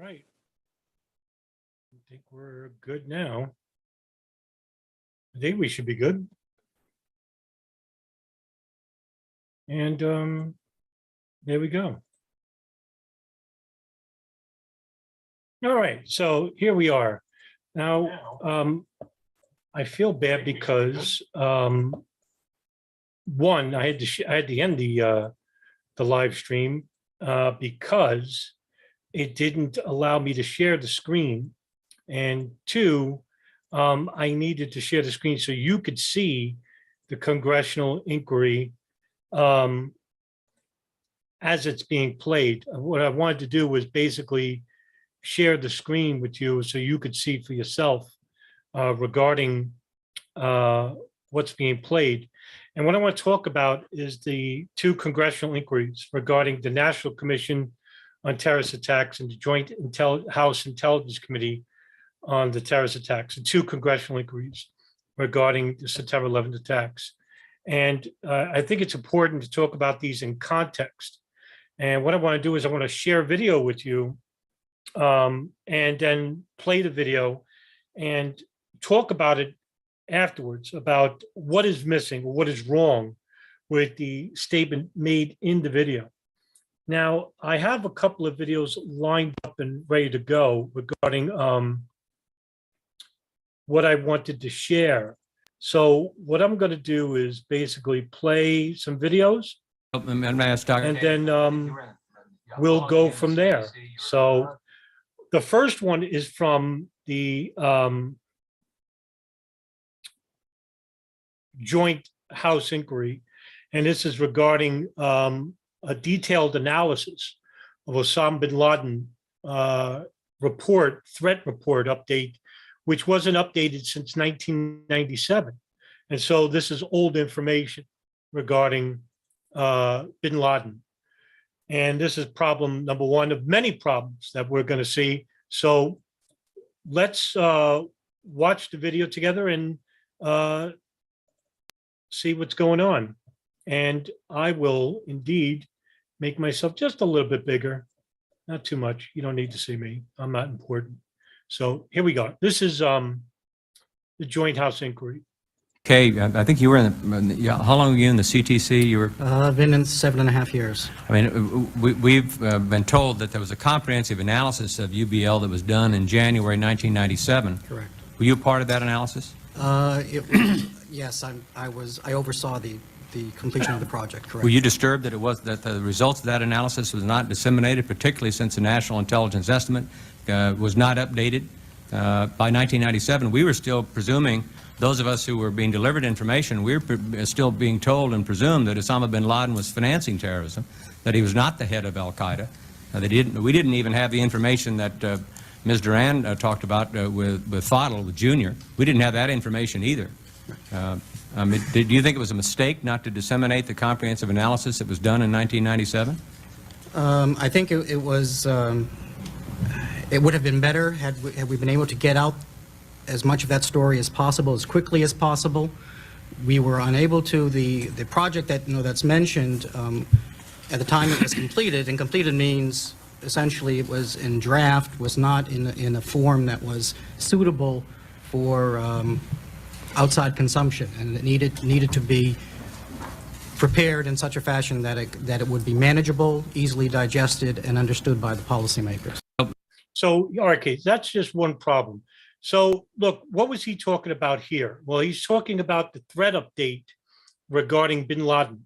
right. I think we're good now. I think we should be good. And there we go. All right, so here we are. Now, I feel bad because one, I had to end the live stream because it didn't allow me to share the screen, and two, I needed to share the screen so you could see the congressional inquiry as it's being played. What I wanted to do was basically share the screen with you so you could see for yourself regarding what's being played. And what I want to talk about is the two congressional inquiries regarding the National Commission on Terrorist Attacks and the Joint House Intelligence Committee on the terrorist attacks, the two congressional inquiries regarding the September 11th attacks. And I think it's important to talk about these in context. And what I want to do is I want to share a video with you and then play the video and talk about it afterwards, about what is missing or what is wrong with the statement made in the video. Now, I have a couple of videos lined up and ready to go regarding what I wanted to share. So what I'm going to do is basically play some videos, and then we'll go from there. So the first one is from the Joint House Inquiry, and this is regarding a detailed analysis of Osama bin Laden threat report update, which wasn't updated since 1997. And so this is old information regarding bin Laden. And this is problem number one of many problems that we're going to see. So let's watch the video together and see what's going on. And I will indeed make myself just a little bit bigger, not too much. You don't need to see me. I'm not important. So here we go. This is the Joint House Inquiry. Okay, I think you were in the, how long were you in the CTC? You were? I've been in 7.5 years. I mean, we've been told that there was a comprehensive analysis of UBL that was done in January 1997. Correct. Were you a part of that analysis? Yes, I oversaw the completion of the project, correct. Were you disturbed that the results of that analysis was not disseminated, particularly since the National Intelligence Estimate was not updated? By 1997, we were still presuming, those of us who were being delivered information, we were still being told and presumed that Osama bin Laden was financing terrorism, that he was not the head of al-Qaeda. We didn't even have the information that Ms. Duran talked about with Fadl, with Junior. We didn't have that information either. Do you think it was a mistake not to disseminate the comprehensive analysis that was done in 1997? I think it was. It would have been better had we been able to get out as much of that story as possible, as quickly as possible. We were unable to. The project that that's mentioned at the time it was completed, and completed means essentially it was in draft, was not in a form that was suitable for outside consumption, and it needed to be prepared in such a fashion that it would be manageable, easily digested, and understood by the policymakers. So, okay, that's just one problem. So, look, what was he talking about here? Well, he's talking about the threat update regarding bin Laden,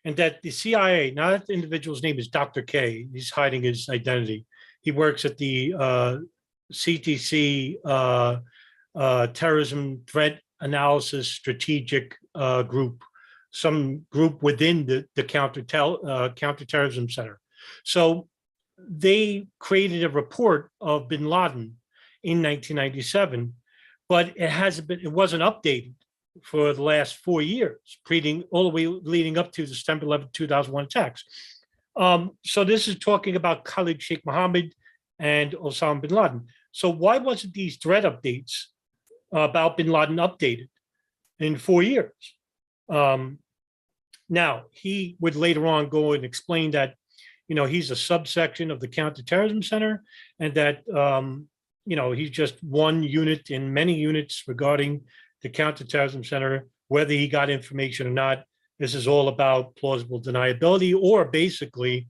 and that the CIA, now that the individual's name is Dr. K, he's hiding his identity. He works at the CTC Terrorism Threat Analysis Strategic Group, some group within the Counterterrorism Center. So they created a report of bin Laden in 1997, but it wasn't updated for the last 4 years, all the way leading up to the September 11th, 2001 attacks. So this is talking about Khalid Sheikh Mohammed and Osama bin Laden. So why wasn't these threat updates about bin Laden updated in 4 years? Now, he would later on go and explain that he's a subsection of the Counterterrorism Center, and that, he's just one unit in many units regarding the Counterterrorism Center, whether he got information or not. This is all about plausible deniability or basically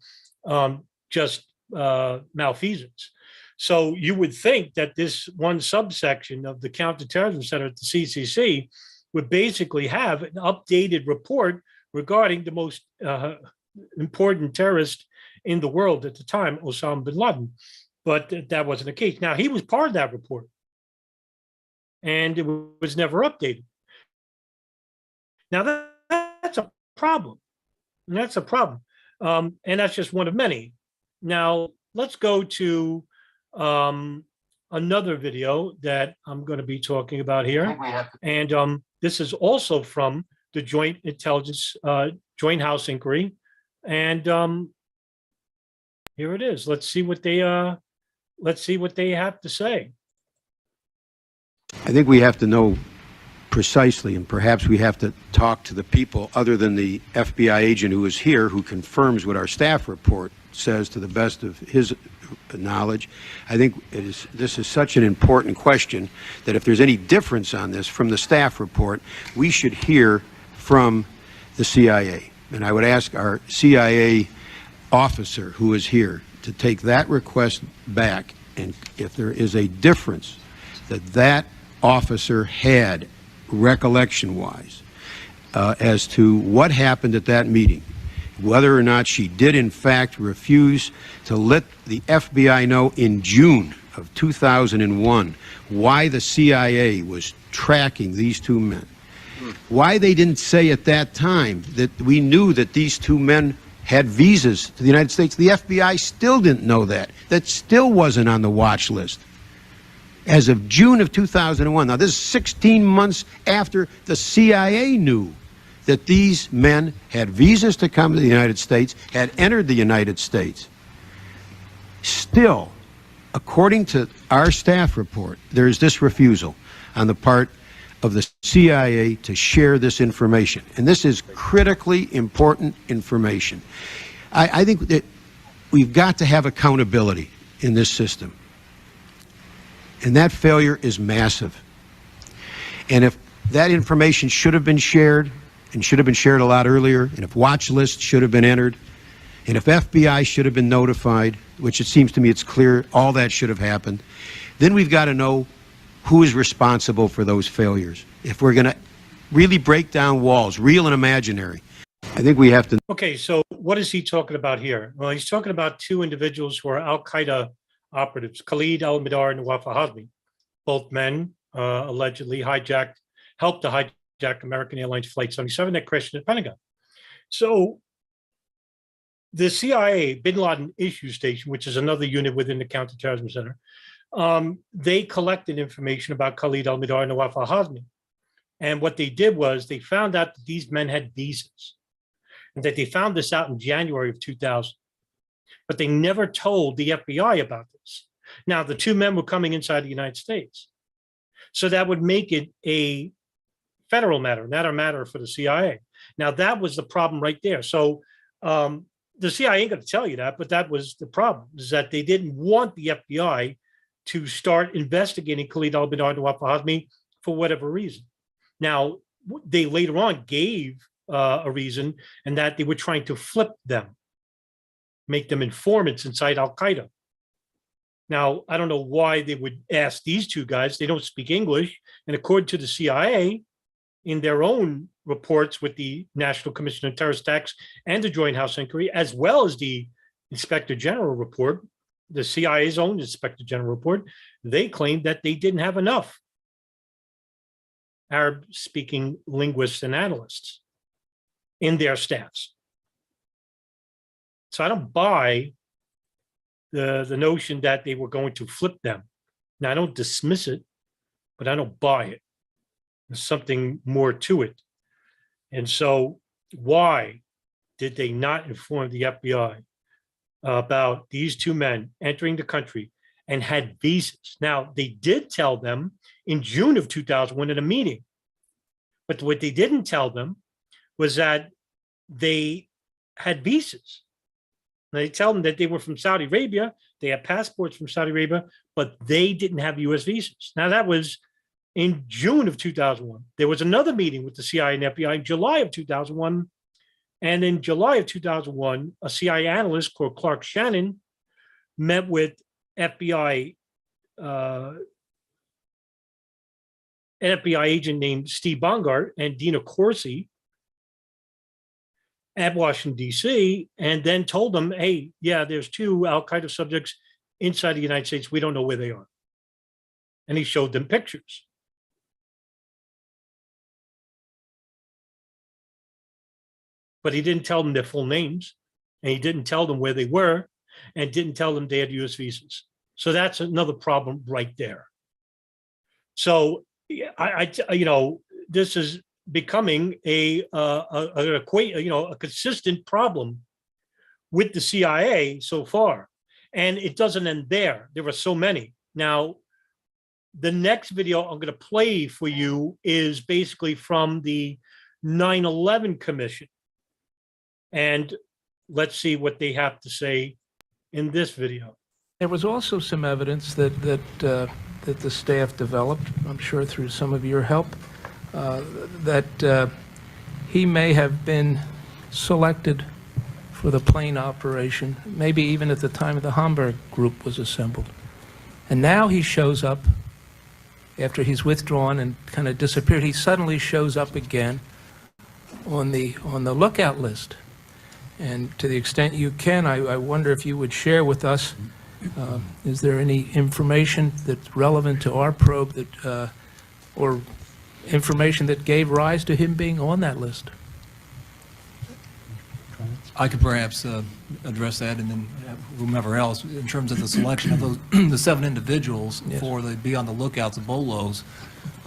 just malfeasance. So you would think that this one subsection of the Counterterrorism Center at the CCC would basically have an updated report regarding the most important terrorist in the world at the time, Osama bin Laden. But that wasn't the case. Now, he was part of that report, and it was never updated. Now, that's a problem. And that's a problem. And that's just one of many. Now, let's go to another video that I'm going to be talking about here. And this is also from the Joint Intelligence, Joint House Inquiry. And here it is. Let's see what they have to say. I think we have to know precisely, and perhaps we have to talk to the people other than the FBI agent who is here, who confirms what our staff report says to the best of his knowledge. I think this is such an important question that if there's any difference on this from the staff report, we should hear from the CIA. And I would ask our CIA officer who is here to take that request back, and if there is a difference that officer had recollection-wise as to what happened at that meeting, whether or not she did in fact refuse to let the FBI know in June of 2001 why the CIA was tracking these two men, why they didn't say at that time that we knew that these two men had visas to the United States. The FBI still didn't know that. That still wasn't on the watch list as of June of 2001. Now, this is 16 months after the CIA knew that these men had visas to come to the United States, had entered the United States. Still, according to our staff report, there is this refusal on the part of the CIA to share this information. And this is critically important information. I think that we've got to have accountability in this system. And that failure is massive. And if that information should have been shared, and should have been shared a lot earlier, and if watch lists should have been entered, and if FBI should have been notified, which it seems to me it's clear all that should have happened, then we've got to know who is responsible for those failures. If we're going to really break down walls, real and imaginary, I think we have to. Okay, so what is he talking about here? Well, he's talking about two individuals who are al-Qaeda operatives, Khalid al-Mihdhar and Nawaf al-Hazmi. Both men allegedly helped to hijack American Airlines Flight 77 that crashed in the Pentagon. So the CIA, Bin Laden Issue Station, which is another unit within the Counterterrorism Center, they collected information about Khalid al-Mihdhar and Nawaf al-Hazmi. And what they did was they found out that these men had visas, and that they found this out in January of 2000. But they never told the FBI about this. Now, the two men were coming inside the United States. So that would make it a federal matter, not a matter for the CIA. Now, that was the problem right there. So the CIA ain't going to tell you that, but that was the problem, is that they didn't want the FBI to start investigating Khalid al-Mihdhar and Nawaf al-Hazmi for whatever reason. Now, they later on gave a reason, and that they were trying to flip them, make them informants inside al-Qaeda. Now, I don't know why they would ask these two guys. They don't speak English. And according to the CIA, in their own reports with the National Commission on Terrorist Attacks and the Joint House Inquiry, as well as the Inspector General report, the CIA's own Inspector General report, they claimed that they didn't have enough Arab-speaking linguists and analysts in their staffs. So I don't buy the notion that they were going to flip them. Now, I don't dismiss it, but I don't buy it. There's something more to it. And so why did they not inform the FBI about these two men entering the country and had visas? Now, they did tell them in June of 2001 at a meeting, but what they didn't tell them was that they had visas. They tell them that they were from Saudi Arabia. They had passports from Saudi Arabia, but they didn't have U.S. visas. Now, that was in June of 2001. There was another meeting with the CIA and FBI in July of 2001. And in July of 2001, a CIA analyst called Clark Shannon met with FBI, an FBI agent named Steve Bongart and Dina Corsi at Washington, D.C., and then told them, hey, yeah, there's 2 al-Qaeda subjects inside the United States. We don't know where they are. And he showed them pictures. But he didn't tell them their full names, and he didn't tell them where they were, and didn't tell them they had U.S. visas. So that's another problem right there. So this is becoming a consistent problem with the CIA so far, and it doesn't end there. There are so many. Now, the next video I'm going to play for you is basically from the 9/11 Commission. And let's see what they have to say in this video. There was also some evidence that the staff developed, I'm sure through some of your help, that he may have been selected for the plane operation, maybe even at the time the Hamburg group was assembled. And now he shows up, after he's withdrawn and kind of disappeared, he suddenly shows up again on the lookout list. And to the extent you can, I wonder if you would share with us, is there any information that's relevant to our probe that, or information that gave rise to him being on that list? I could perhaps address that, and then whomever else, in terms of the selection of those the 7 individuals Yes. for the be on the lookouts of BOLOs.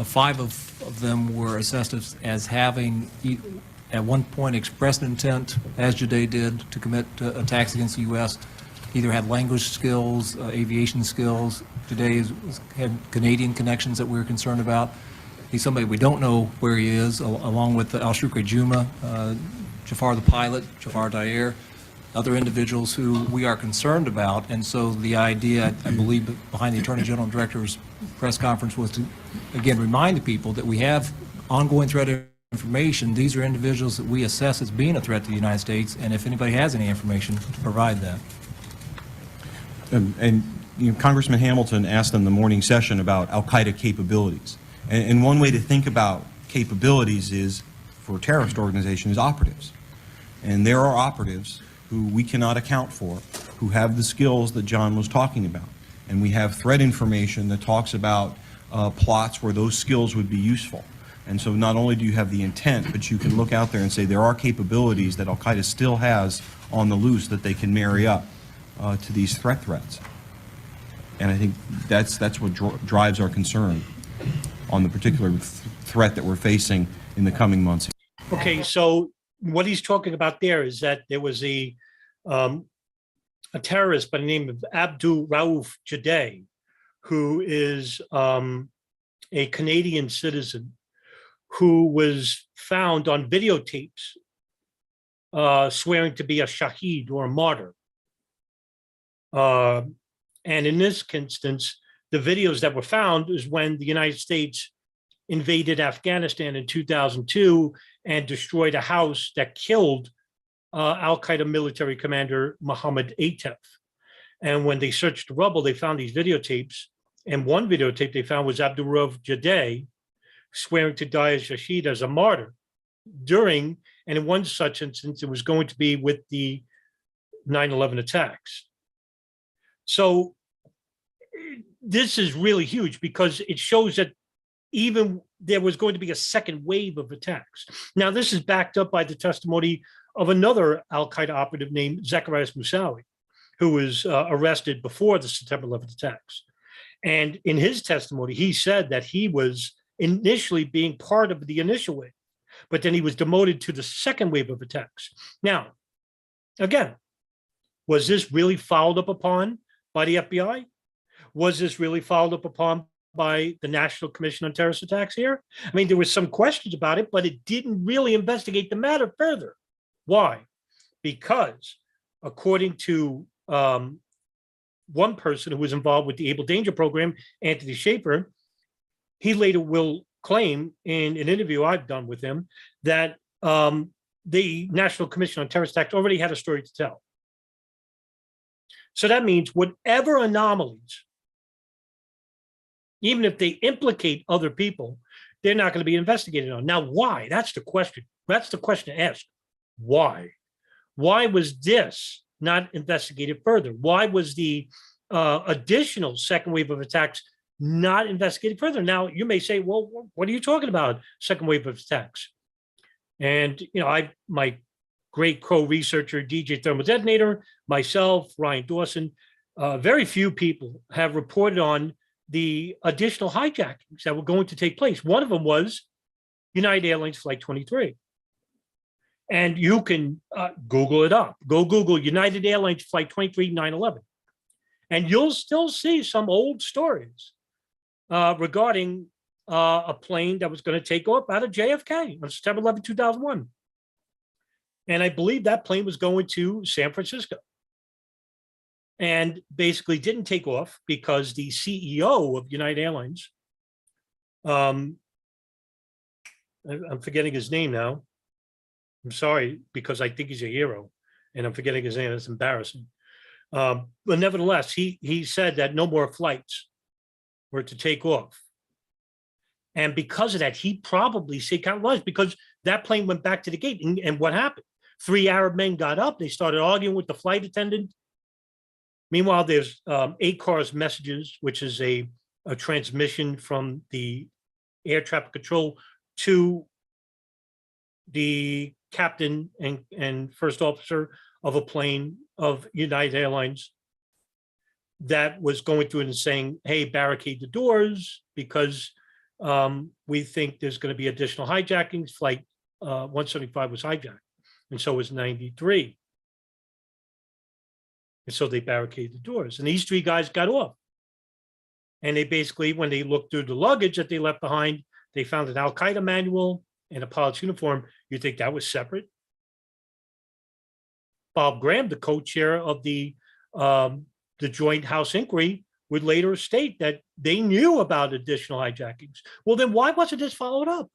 5 of them were assessed as having at one point expressed intent, as Jade did, to commit attacks against the U.S. Either had language skills, aviation skills. Jade had Canadian connections that we're concerned about. He's somebody we don't know where he is, along with Al-Shukri Juma, Jafar the pilot, Jafar Dayer, other individuals who we are concerned about. And so the idea, I believe, behind the Attorney General and Director's press conference was to, again, remind the people that we have ongoing threat information. These are individuals that we assess as being a threat to the United States, and if anybody has any information, to provide that. Congressman Hamilton asked in the morning session about al-Qaeda capabilities. And one way to think about capabilities is, for a terrorist organization, is operatives. And there are operatives who we cannot account for, who have the skills that John was talking about. And we have threat information that talks about plots where those skills would be useful. And so not only do you have the intent, but you can look out there and say there are capabilities that al-Qaeda still has on the loose that they can marry up to these threats. And I think that's what drives our concern on the particular threat that we're facing in the coming months. Okay, so what he's talking about there is that there was a terrorist by the name of Abdul Rauf Jadeh, who is a Canadian citizen who was found on videotapes swearing to be a shaheed or a martyr. And in this instance, the videos that were found is when the United States invaded Afghanistan in 2002 and destroyed a house that killed al-Qaeda military commander Mohammed Atef. And when they searched the rubble, they found these videotapes. And one videotape they found was Abdul Rauf Jadeh swearing to die as shaheed, as a martyr, during, and in one such instance, it was going to be with the 9/11 attacks. So this is really huge because it shows that even there was going to be a second wave of attacks. Now, this is backed up by the testimony of another al-Qaeda operative named Zacarias Moussaoui, who was arrested before the September 11th attacks. And in his testimony, he said that he was initially being part of the initial wave, but then he was demoted to the second wave of attacks. Now, again, was this really followed up upon by the FBI? Was this really followed up upon by the National Commission on Terrorist Attacks here? I mean, there were some questions about it, but it didn't really investigate the matter further. Why? Because according to one person who was involved with the Able Danger program, Anthony Schaefer, he later will claim in an interview I've done with him that the National Commission on Terrorist Attacks already had a story to tell. So that means whatever anomalies, even if they implicate other people, they're not going to be investigated on. Now, why? That's the question. That's the question to ask. Why? Why was this not investigated further? Why was the additional second wave of attacks not investigated further? Now, you may say, well, what are you talking about, second wave of attacks? And, my great co-researcher, DJ Thermal Detonator, myself, Ryan Dawson, very few people have reported on the additional hijackings that were going to take place. One of them was United Airlines Flight 23. And you can Google it up. Go Google United Airlines Flight 23 9/11. And you'll still see some old stories regarding a plane that was going to take off out of JFK on September 11, 2001. And I believe that plane was going to San Francisco. And basically didn't take off because the CEO of United Airlines, I'm forgetting his name now. I'm sorry, because I think he's a hero, and I'm forgetting his name. It's embarrassing. But nevertheless, he said that no more flights were to take off. And because of that, he probably said count was because that plane went back to the gate. And what happened? 3 Arab men got up. They started arguing with the flight attendant. Meanwhile, there's ACAR's messages, which is a transmission from the air traffic control to the captain and first officer of a plane of United Airlines that was going through it and saying, hey, barricade the doors because we think there's going to be additional hijackings. Flight 175 was hijacked, and so was 93. And so they barricaded the doors. And these three guys got off. And they basically, when they looked through the luggage that they left behind, they found an Al-Qaeda manual and a pilot's uniform. You think that was separate? Bob Graham, the co-chair of the Joint House Inquiry, would later state that they knew about additional hijackings. Well, then why wasn't this followed up?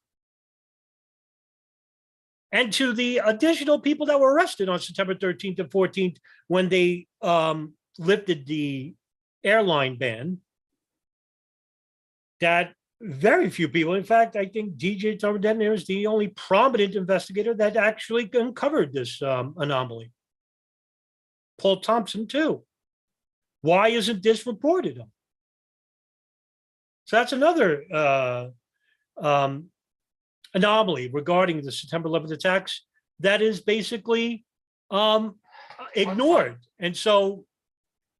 And to the additional people that were arrested on September 13th and 14th when they lifted the airline ban, that very few people, in fact, I think DJ Thermal Detonator is the only prominent investigator that actually uncovered this anomaly. Paul Thompson, too. Why isn't this reported on? So that's another anomaly regarding the September 11th attacks that is basically ignored. And so,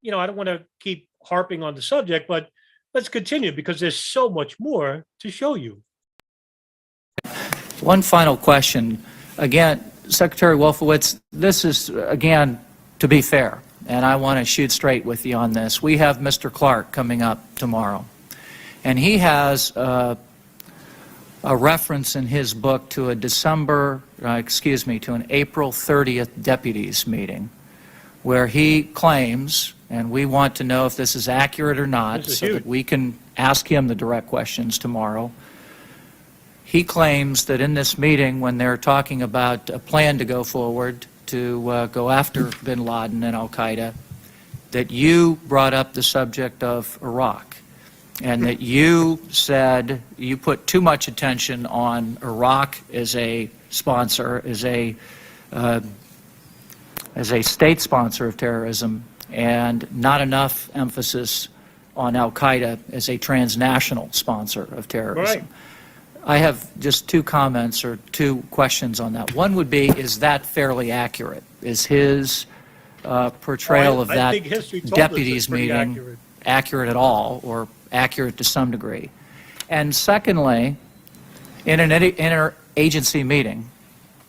I don't want to keep harping on the subject, but let's continue because there's so much more to show you. One final question. Again, Secretary Wolfowitz, this is, again, to be fair, and I want to shoot straight with you on this. We have Mr. Clark coming up tomorrow, and he has a reference in his book to an April 30th deputies meeting where he claims, and we want to know if this is accurate or not so that we can ask him the direct questions tomorrow. He claims that in this meeting, when they're talking about a plan to go forward to go after bin Laden and Al-Qaeda, that you brought up the subject of Iraq. And that you said you put too much attention on Iraq as a sponsor, as a state sponsor of terrorism, and not enough emphasis on Al-Qaeda as a transnational sponsor of terrorism. Right. I have just two comments or two questions on that. One would be, is that fairly accurate? Is his portrayal of that deputies meeting accurate at all, or accurate to some degree? And secondly, in an interagency meeting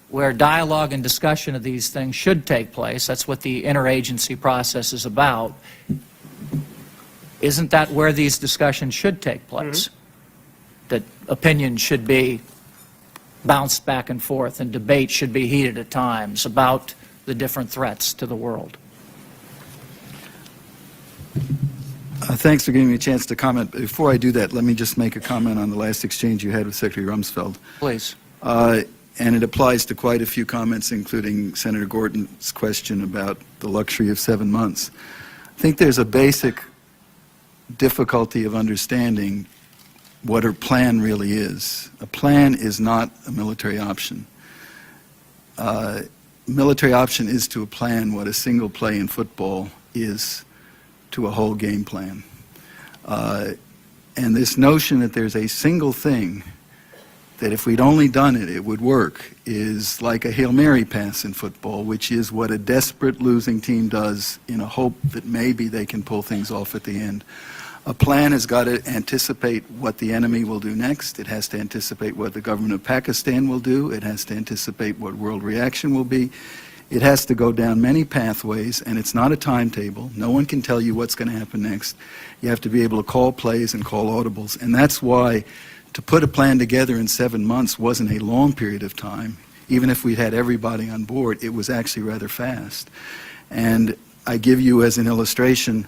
where dialogue and discussion of these things should take place, that's what the interagency process is about, isn't that where these discussions should take place? Mm-hmm. That opinions should be bounced back and forth and debate should be heated at times about the different threats to the world. Thanks for giving me a chance to comment. Before I do that, let me just make a comment on the last exchange you had with Secretary Rumsfeld. Please. And it applies to quite a few comments, including Senator Gordon's question about the luxury of 7 months. I think there's a basic difficulty of understanding what her plan really is. A plan is not a military option. Military option is to a plan what a single play in football is to a whole game plan. And this notion that there's a single thing that if we'd only done it, it would work, is like a Hail Mary pass in football, which is what a desperate losing team does in a hope that maybe they can pull things off at the end. A plan has got to anticipate what the enemy will do next. It has to anticipate what the government of Pakistan will do. It has to anticipate what world reaction will be. It has to go down many pathways, and it's not a timetable. No one can tell you what's going to happen next. You have to be able to call plays and call audibles, and that's why to put a plan together in 7 months wasn't a long period of time. Even if we'd had everybody on board, it was actually rather fast. And I give you as an illustration,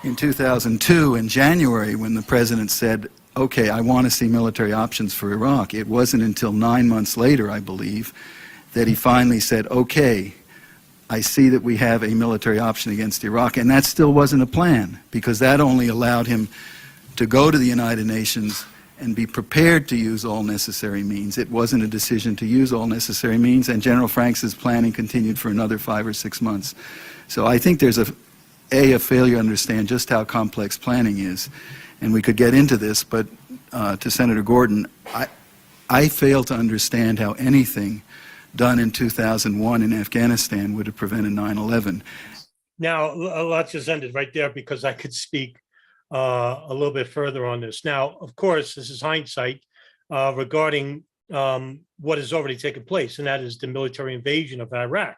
in 2002, in January, when the president said, okay, I want to see military options for Iraq, it wasn't until 9 months later, I believe, that he finally said, okay, I see that we have a military option against Iraq. And that still wasn't a plan, because that only allowed him to go to the United Nations and be prepared to use all necessary means. It wasn't a decision to use all necessary means, and General Franks' planning continued for another 5 or 6 months. So I think there's a failure to understand just how complex planning is. And we could get into this, but to Senator Gordon, I fail to understand how anything done in 2001 in Afghanistan would have prevented 9/11. Now, let's just end it right there because I could speak a little bit further on this. Now, of course, this is hindsight regarding what has already taken place, and that is the military invasion of Iraq.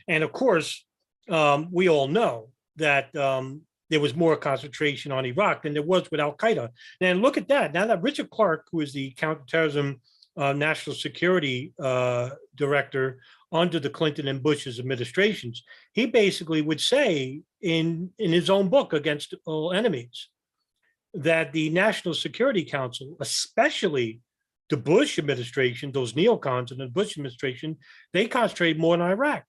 And of course, we all know that there was more concentration on Iraq than there was with Al-Qaeda. And look at that. Now that Richard Clark, who is the counterterrorism national security director under the Clinton and Bush's administrations, he basically would say in his own book, Against All Enemies, that the National Security Council, especially the Bush administration, those neocons in the Bush administration, they concentrated more on Iraq.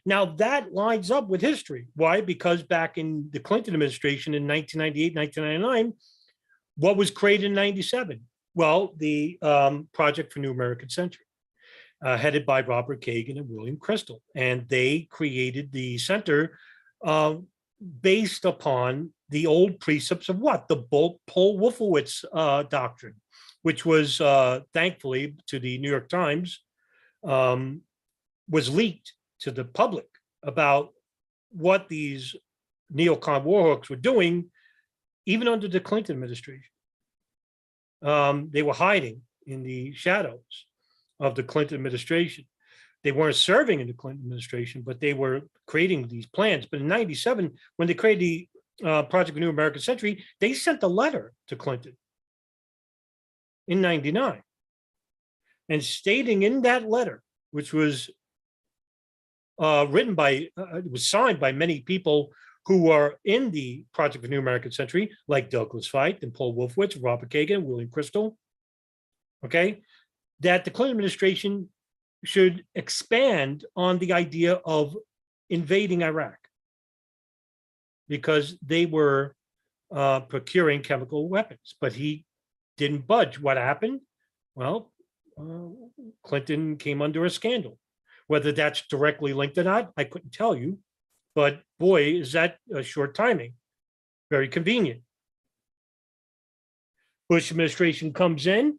Now that lines up with history. Why? Because back in the Clinton administration in 1998, 1999, what was created in 97? Well, the Project for New American Century, headed by Robert Kagan and William Kristol. And they created the center based upon the old precepts of what? The Paul Wolfowitz doctrine, which was, thankfully, to the New York Times, was leaked to the public about what these neocon warhawks were doing, even under the Clinton administration. They were hiding in the shadows of the Clinton administration. They weren't serving in the Clinton administration, but they were creating these plans. But in 97, when they created the Project New American Century, they sent a letter to Clinton in 99. And stating in that letter, which was written by, it was signed by many people who are in the Project for New American Century, like Douglas Feith and Paul Wolfowitz, Robert Kagan, William Kristol, okay, that the Clinton administration should expand on the idea of invading Iraq because they were procuring chemical weapons, but he didn't budge. What happened? Well, Clinton came under a scandal. Whether that's directly linked or not, I couldn't tell you. But boy, is that a short timing. Very convenient. Bush administration comes in.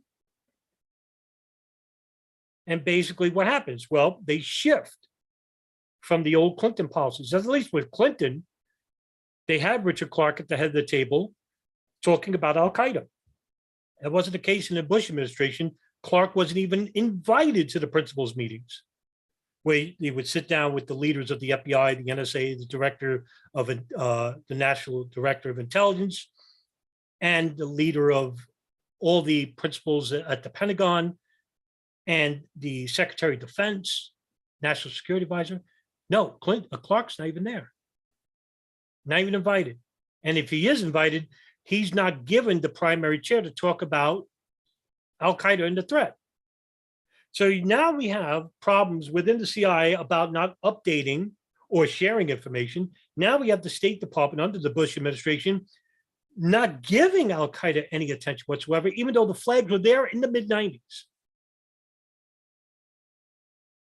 And basically what happens? Well, they shift from the old Clinton policies. At least with Clinton, they had Richard Clark at the head of the table talking about Al-Qaeda. That wasn't the case in the Bush administration. Clark wasn't even invited to the principals meetings, where he would sit down with the leaders of the FBI, the NSA, the director of the National Director of Intelligence, and the leader of all the principals at the Pentagon, and the Secretary of Defense, National Security Advisor. No, Clark's not even there. Not even invited. And if he is invited, he's not given the primary chair to talk about Al-Qaeda and the threat. So now we have problems within the CIA about not updating or sharing information. Now we have the State Department under the Bush administration not giving Al-Qaeda any attention whatsoever, even though the flags were there in the mid-90s.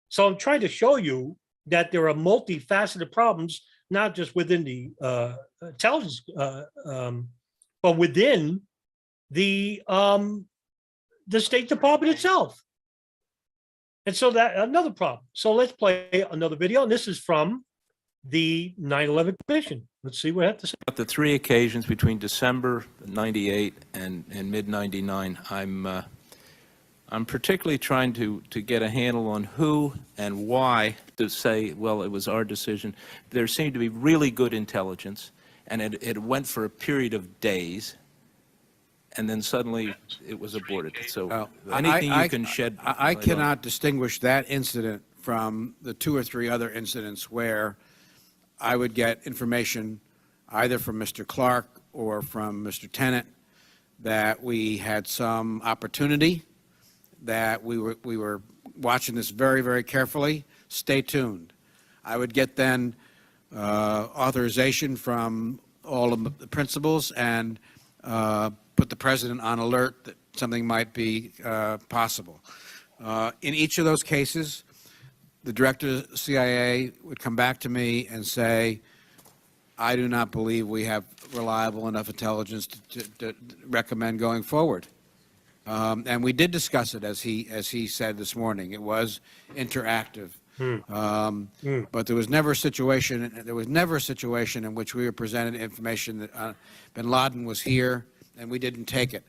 So I'm trying to show you that there are multifaceted problems, not just within the intelligence, but within the State Department itself. And so that another problem. So let's play another video, and this is from the 9/11 Commission. Let's see what I have to say. About the three occasions between December '98 and mid '99, I'm particularly trying to get a handle on who and why to say, well, it was our decision. There seemed to be really good intelligence, and it went for a period of days, and then suddenly it was aborted. So anything you can shed I light on? cannot distinguish that incident from the 2 or 3 other incidents where I would get information either from Mr. Clark or from Mr. Tennant that we had some opportunity, that we were watching this very, very carefully. Stay tuned. I would get then authorization from all of the principals and put the president on alert that something might be possible. In each of those cases, the director of the CIA would come back to me and say, I do not believe we have reliable enough intelligence to recommend going forward. And we did discuss it, as he said this morning. It was interactive. But there was never a situation. In which we were presented information that bin Laden was here and we didn't take it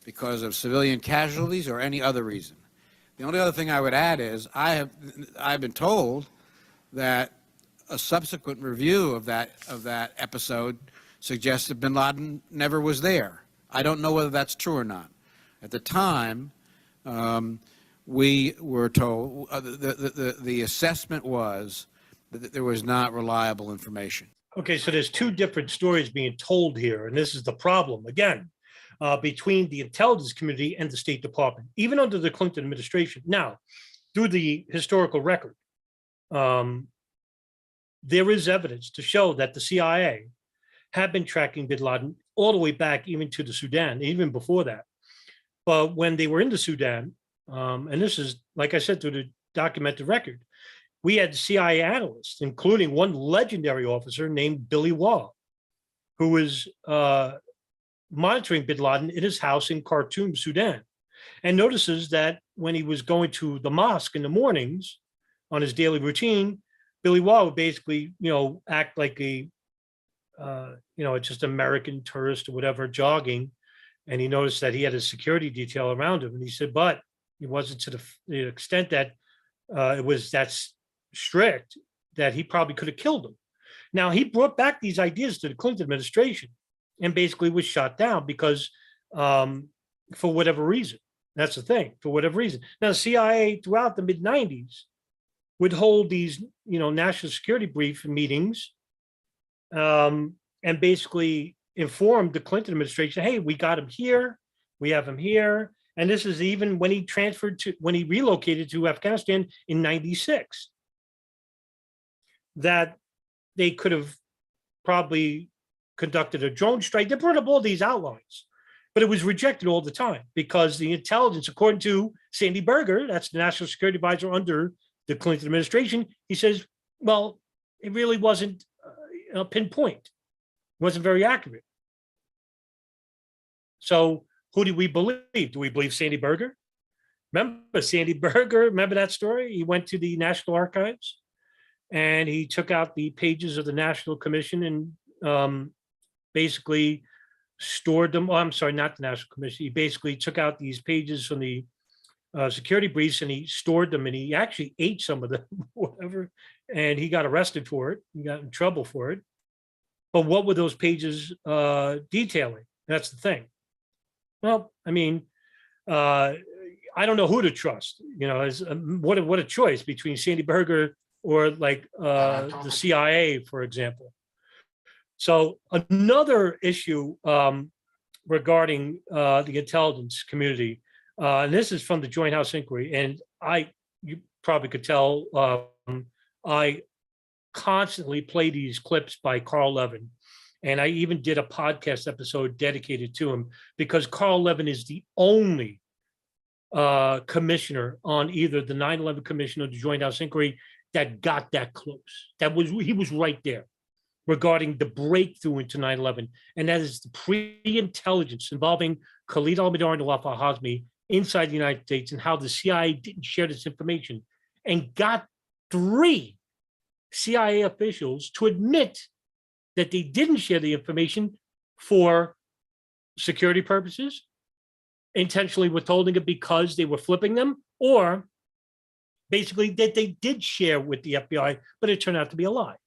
because of civilian casualties or any other reason. The only other thing I would add is I've been told that a subsequent review of that episode suggests that bin Laden never was there. I don't know whether that's true or not. At the time, we were told the assessment was that there was not reliable information. Okay, so there's two different stories being told here, and this is the problem again between the intelligence community and the State Department, even under the Clinton administration. Now, through the historical record, there is evidence to show that the CIA had been tracking bin Laden all the way back even to the Sudan, even before that. But when they were in the Sudan, and this is, like I said, through the documented record, we had CIA analysts, including one legendary officer named Billy Wall, who was monitoring bin Laden in his house in Khartoum, Sudan, and notices that when he was going to the mosque in the mornings on his daily routine, Billy Wall would basically, act like a, just American tourist or whatever, jogging. And he noticed that he had a security detail around him. And he said, but it wasn't to the extent that it was that strict that he probably could have killed him. Now, he brought back these ideas to the Clinton administration and basically was shot down because for whatever reason. That's the thing, for whatever reason. Now, the CIA throughout the mid-90s would hold these, national security brief meetings and basically informed the Clinton administration, hey, we got him here, we have him here. And this is even when he relocated to Afghanistan in '96, that they could have probably conducted a drone strike. They brought up all these outlines, but it was rejected all the time because the intelligence, according to Sandy Berger, that's the national security advisor under the Clinton administration, he says, well, it really wasn't a pinpoint. It wasn't very accurate. So who do we believe? Do we believe Sandy Berger? Remember Sandy Berger? Remember that story? He went to the National Archives and he took out the pages of the National Commission and basically stored them. Oh, I'm sorry, not the National Commission. He basically took out these pages from the security briefs and he stored them and he actually ate some of them, whatever, and he got arrested for it. He got in trouble for it. But what were those pages detailing? That's the thing. Well, I mean, I don't know who to trust. What a choice between Sandy Berger or like the CIA, for example. So another issue regarding the intelligence community, and this is from the Joint House Inquiry, and you probably could tell, I constantly play these clips by Carl Levin. And I even did a podcast episode dedicated to him because Carl Levin is the only commissioner on either the 9/11 Commission or the Joint House Inquiry that got that close. He was right there regarding the breakthrough into 9/11. And that is the pre-intelligence involving Khalid al-Mihdhar and Nawaf al-Hazmi inside the United States, and how the CIA didn't share this information and got 3 CIA officials to admit that they didn't share the information for security purposes, intentionally withholding it because they were flipping them, or basically that they did share with the FBI, but it turned out to be a lie.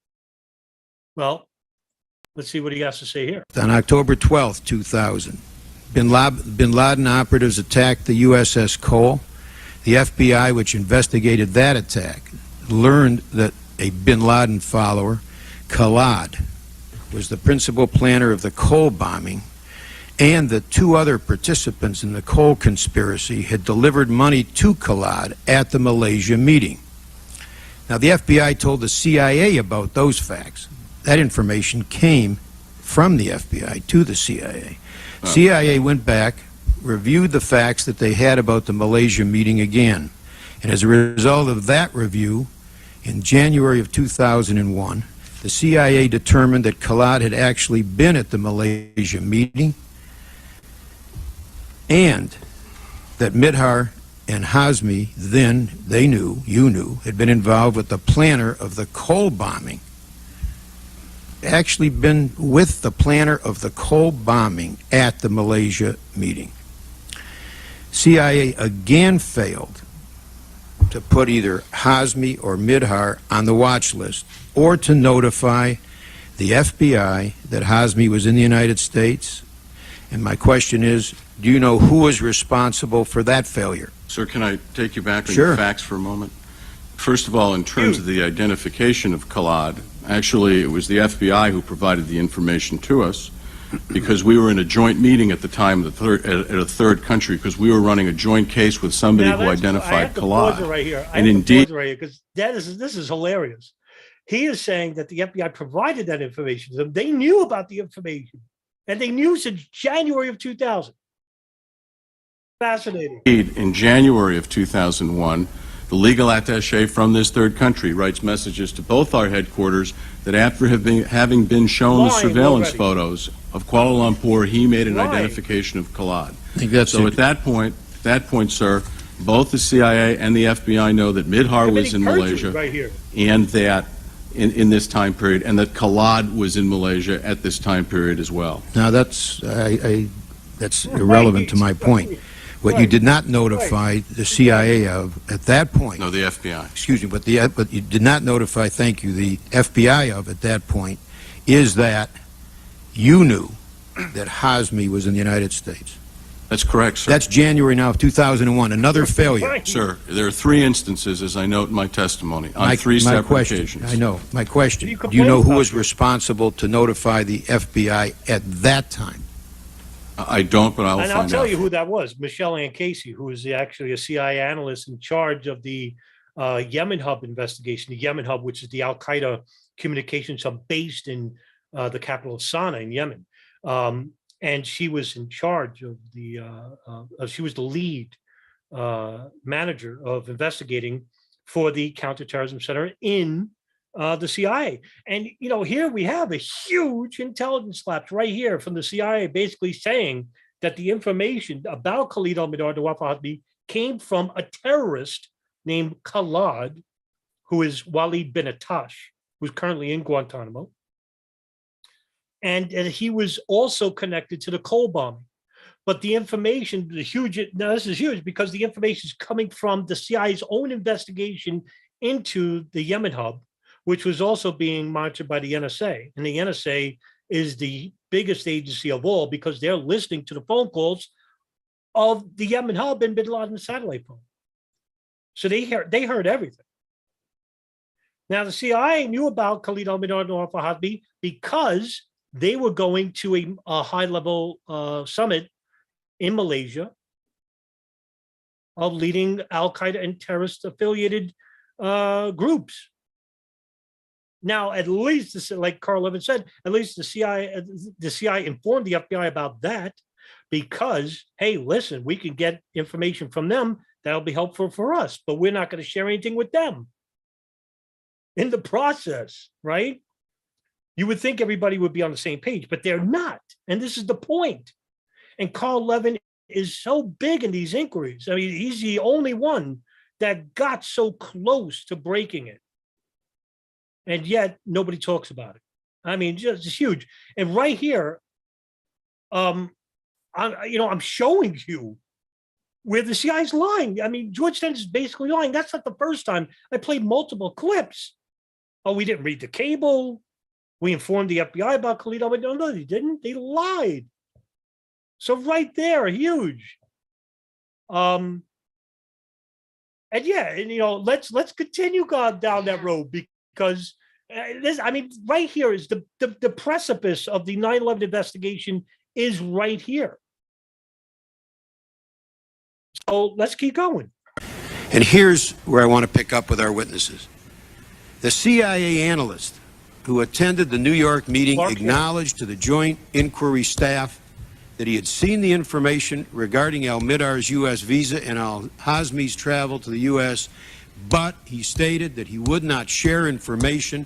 Well, let's see what he has to say here. On October 12th, 2000, bin Laden operatives attacked the USS Cole. The FBI, which investigated that attack, learned that a bin Laden follower, Khalid, was the principal planner of the Cole bombing, and that 2 other participants in the Cole conspiracy had delivered money to Khalid at the Malaysia meeting. Now, the FBI told the CIA about those facts. That information came from the FBI to the CIA. CIA went back, reviewed the facts that they had about the Malaysia meeting again. And as a result of that review, in January of 2001, the CIA determined that Khalid had actually been at the Malaysia meeting, and that Mihdhar and Hazmi, then they knew, you knew, had been involved with the planner of the Cole bombing. Actually been with the planner of the Cole bombing at the Malaysia meeting. CIA again failed to put either Hazmi or Mihdhar on the watch list, or to notify the FBI that Hazmi was in the United States. And my question is, do you know who was responsible for that failure? Sir, can I take you back Sure. into facts for a moment? First of all, in terms of the identification of Khalid, actually it was the FBI who provided the information to us, because we were in a joint meeting at the time at a third country, because we were running a joint case with somebody who identified Khalid. Right here. And indeed, because this is hilarious. He is saying that the FBI provided that information to them. They knew about the information, and they knew since January of 2000. Fascinating. in January of 2001, the legal attaché from this third country writes messages to both our headquarters that after having been shown the surveillance photos of Kuala Lumpur, he made an identification of Khalid. So at that point, sir, both the CIA and the FBI know that Mihdhar was in Malaysia, right here, and that in this time period, and that Khalid was in Malaysia at this time period as well. Now that's irrelevant to my point. What you did not notify the CIA of at that point. No, the FBI. Excuse me, but you did not notify, thank you, the FBI of at that point, is that you knew that Hazmi was in the United States. That's correct, sir. That's January now of 2001, another failure. Sir, there are 3 instances, as I note in my testimony, on 3 separate occasions. I know. My question, do you know who was responsible to notify the FBI at that time? I don't, but I'll find out. And I'll tell you who that was, Michelle Ann Casey, who is actually a CIA analyst in charge of the Yemen Hub investigation, the Yemen Hub, which is the Al-Qaeda communications hub based in the capital of Sana'a in Yemen. And she was in charge of she was the lead manager of investigating for the Counterterrorism Center in the CIA. And, here we have a huge intelligence lapse right here from the CIA, basically saying that the information about Khalid al-Mihdhar Nawaf al-Hazmi came from a terrorist named Khalid, who is Walid bin Attash, who's currently in Guantanamo. And he was also connected to the Cole bombing. But the information, now this is huge because the information is coming from the CIA's own investigation into the Yemen Hub, which was also being monitored by the NSA. And the NSA is the biggest agency of all because they're listening to the phone calls of the Yemen Hub and bin Laden's satellite phone. So they heard everything. Now, the CIA knew about Khalid al-Mihdhar and Nawaf al-Hazmi because they were going to a high-level summit in Malaysia of leading al-Qaeda and terrorist-affiliated groups. Now, at least, like Carl Levin said, at least the CIA informed the FBI about that because, hey, listen, we can get information from them that'll be helpful for us, but we're not going to share anything with them in the process, right? You would think everybody would be on the same page, but they're not. And this is the point. And Carl Levin is so big in these inquiries. I mean, he's the only one that got so close to breaking it. And yet nobody talks about it. I mean, just it's huge. And right here, I'm showing you where the CIA's lying. I mean, George Tenet is basically lying. That's not the first time. I played multiple clips. Oh, we didn't read the cable. We informed the FBI about Khalid al-Mihdhar. No, they didn't. They lied. So right there, huge. And yeah, and let's continue going down that road because this, I mean, right here is the precipice of the 9/11 investigation is right here. So let's keep going. And here's where I want to pick up with our witnesses. The CIA analyst who attended the New York meeting acknowledged to the Joint Inquiry staff that he had seen the information regarding al-Mihdhar's U.S. visa and al-Hazmi's travel to the U.S., but he stated that he would not share information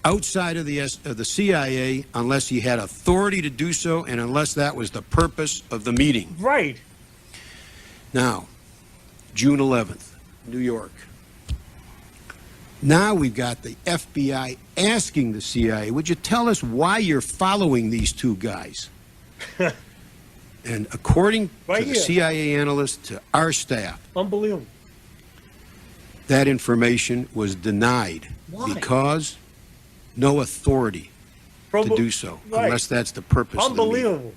outside of the CIA unless he had authority to do so and unless that was the purpose of the meeting. Right. Now, June 11th, New York. Now we've got the FBI asking the CIA, would you tell us why you're following these two guys? And according to the CIA analyst, to our staff, unbelievable, that information was denied. Why? Because no authority to do so, unless that's the purpose of the meeting. Unbelievable.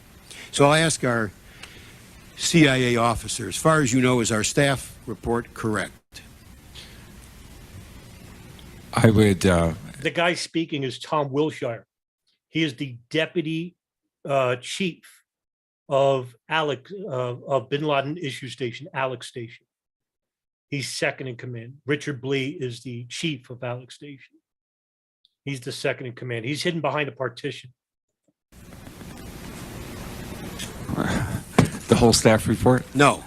So I'll ask our CIA officer, as far as you know, is our staff report correct? I would. The guy speaking is Tom Wilshire. He is the deputy chief of of Bin Laden Issue Station, Alex Station. He's second in command. Richard Blee is the chief of Alex Station. He's the second in command. He's hidden behind a partition. The whole staff report? No.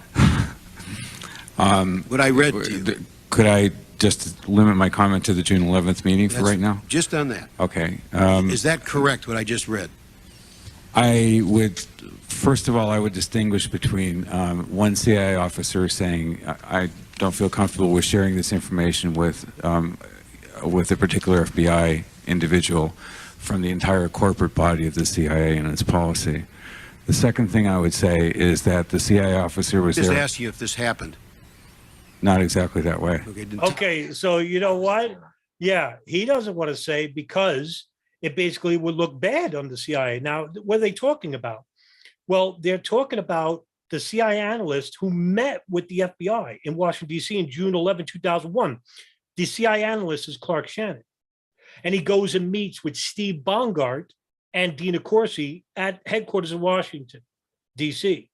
What I read to you. Could I just limit my comment to the June 11th meeting for right now? Just on that. Okay. Is that correct, what I just read? I would, first of all, I would distinguish between one CIA officer saying, I don't feel comfortable with sharing this information with a particular FBI individual from the entire corporate body of the CIA and its policy. The second thing I would say is that the CIA officer was Just there. ask you if this happened. Not exactly that way. Okay, so you know what? Yeah, he doesn't want to say because it basically would look bad on the CIA. Now, what are they talking about? Well, they're talking about the CIA analyst who met with the FBI in Washington, D.C. in June 11, 2001. The CIA analyst is Clark Shannon. And he goes and meets with Steve Bongard and Dina Corsi at headquarters in Washington, D.C.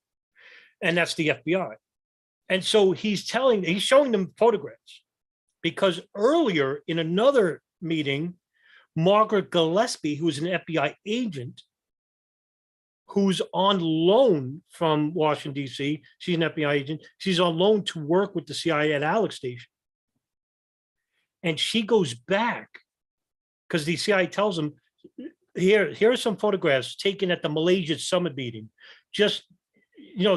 And that's the FBI. And so he's showing them photographs because earlier in another meeting, Margaret Gillespie, who is an FBI agent, who's on loan from Washington, D.C., she's an FBI agent, she's on loan to work with the CIA at Alex Station. And she goes back because the CIA tells them, here are some photographs taken at the Malaysia summit meeting. Just,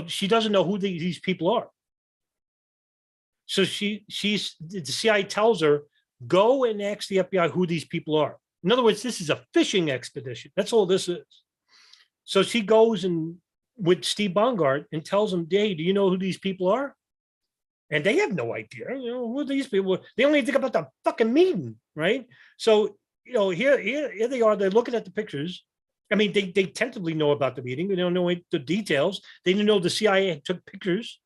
she doesn't know who these people are. So the CIA tells her, go and ask the FBI who these people are. In other words, this is a fishing expedition. That's all this is. So she goes and with Steve Bongard and tells him, hey, do you know who these people are? And they have no idea. Who are these people? They only think about the fucking meeting, right? So, here they are. They're looking at the pictures. I mean, they tentatively know about the meeting. They don't know the details. They didn't know the CIA took pictures.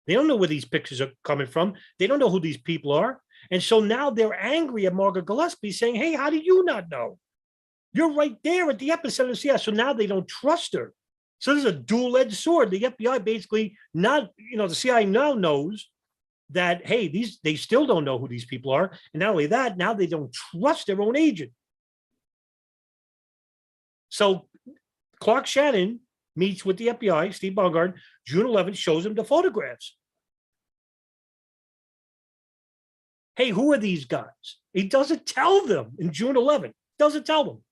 They don't know where these pictures are coming from. They don't know who these people are. And so now they're angry at Margaret Gillespie saying, hey, how did you not know? You're right there at the epicenter of the CIA. So now they don't trust her. So there's a dual-edged sword. The FBI basically not, the CIA now knows that, hey, they still don't know who these people are. And not only that, now they don't trust their own agent. So Clark Shannon meets with the FBI, Steve Bongard, June 11th, shows him the photographs. Hey, who are these guys? He doesn't tell them in June 11th. Doesn't tell them.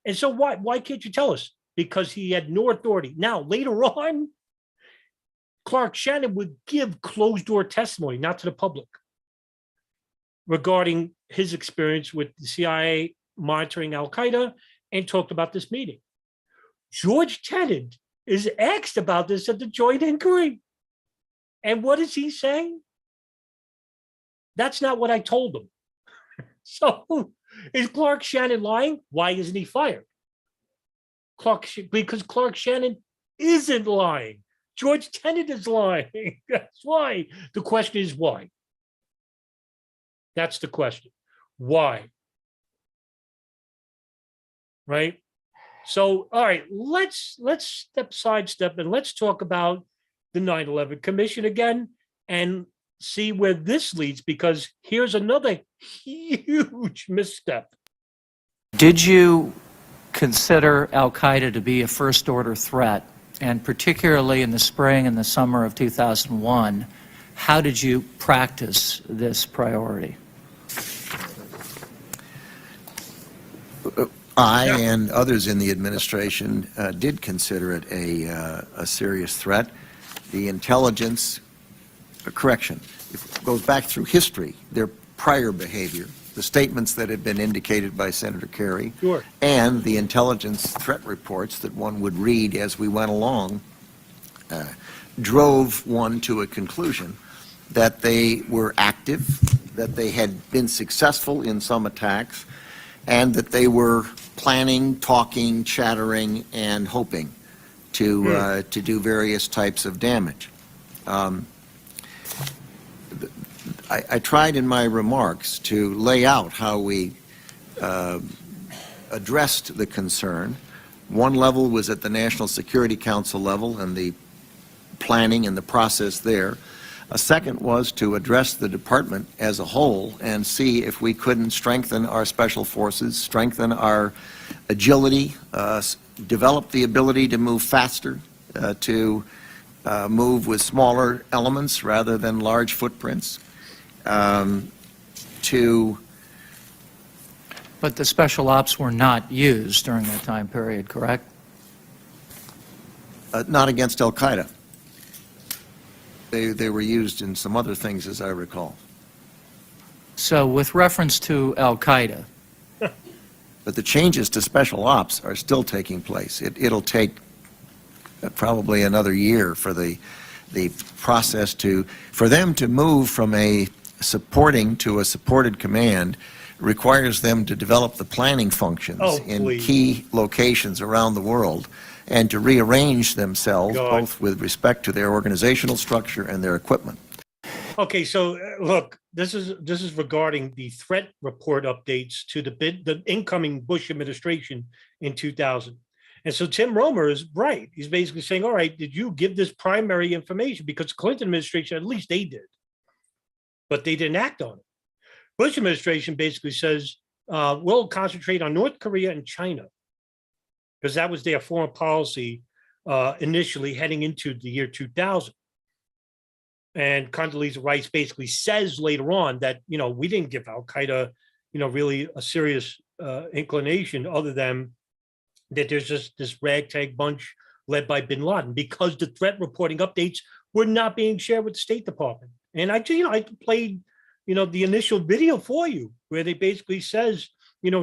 And so why can't you tell us? Because he had no authority. Now, later on, Clark Shannon would give closed-door testimony, not to the public, regarding his experience with the CIA monitoring al-Qaeda, and talked about this meeting. George Tenet is asked about this at the joint inquiry. And what is he saying? That's not what I told him. So is Clark Shannon lying? Why isn't he fired? Because Clark Shannon isn't lying. George Tenet is lying. That's why. The question is why? That's the question. Why? Right? So, all right, let's sidestep and let's talk about the 9/11 Commission again and see where this leads, because here's another huge misstep. Did you consider al-Qaeda to be a first-order threat? And particularly in the spring and the summer of 2001, how did you practice this priority? I and others in the administration did consider it a serious threat. The intelligence, correction, it goes back through history, their prior behavior, the statements that had been indicated by Senator Kerry, Sure. and the intelligence threat reports that one would read as we went along, drove one to a conclusion that they were active, that they had been successful in some attacks, and that they were planning, talking, chattering, and hoping to do various types of damage. I tried in my remarks to lay out how we addressed the concern. One level was at the National Security Council level and the planning and the process there. A second was to address the department as a whole and see if we couldn't strengthen our special forces, strengthen our agility, develop the ability to move faster, to move with smaller elements rather than large footprints, But the special ops were not used during that time period, correct? not against al-Qaeda. They were used in some other things, as I recall. So with reference to al-Qaeda, But the changes to special ops are still taking place. It'll take probably another year for the process for them to move from a supporting to a supported command requires them to develop the planning functions in key locations around the world and to rearrange themselves both with respect to their organizational structure and their equipment. Okay, so look, this is regarding the threat report updates to the incoming Bush administration in 2000. And so Tim Romer is right. He's basically saying, all right, did you give this primary information? Because Clinton administration, at least they did, but they didn't act on it. Bush administration basically says, we'll concentrate on North Korea and China, because that was their foreign policy initially heading into the year 2000. And Condoleezza Rice basically says later on that, we didn't give al-Qaeda, really a serious inclination other than that there's just this ragtag bunch led by bin Laden, because the threat reporting updates were not being shared with the State Department. And I played, the initial video for you where they basically says,